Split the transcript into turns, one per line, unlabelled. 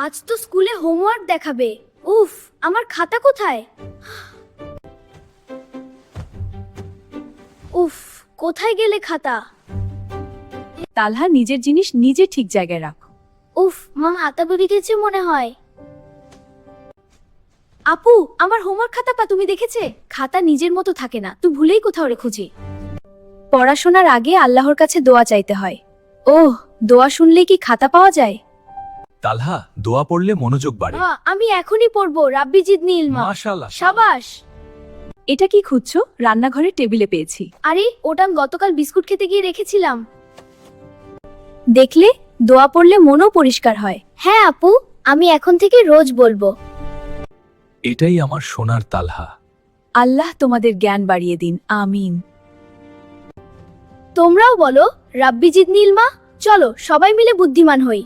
আজ তো স্কুলে হোমওয়ার্ক দেখাবে। উফ, আমার খাতা কোথায়? উফ, কোথায় গেলে খাতা?
তালহা, নিজের জিনিস নিজে ঠিক জায়গায় রাখো।
উফ, মা হাতা বেরিয়ে গেছে মনে হয়। আপু, আমার হোমওয়ার্ক খাতা তুমি দেখেছে? খাতা নিজের মতো থাকে না, তুই ভুলেই কোথাও রেখেছি। পড়াশোনার আগে আল্লাহর কাছে দোয়া চাইতে হয়। ওহ, দোয়া শুনলেই কি খাতা পাওয়া যায়?
তালহা, দোয়া পড়লে মনোযোগ বাড়ে।
আমি এখনই পড়বো। রাব্বি জিদনি ইলমা।
মাশাআল্লাহ।
সাবাস।
এটা কি খুঁজছো? রান্নাঘরের টেবিলে পেয়েছি।
আরে, ওটা আমি গতকাল বিস্কুট খেতে গিয়ে রেখেছিলাম। দেখলে, দোয়া পড়লে মনও পরিষ্কার হয়। হ্যাঁ আপু, আমি এখন থেকে রোজ বলবো।
এটাই আমার সোনার তালহা।
আল্লাহ তোমাদের জ্ঞান বাড়িয়ে দিন, আমিন।
তোমরাও বলো, রাব্বি জিদনি ইলমা। চলো সবাই মিলে বুদ্ধিমান হই।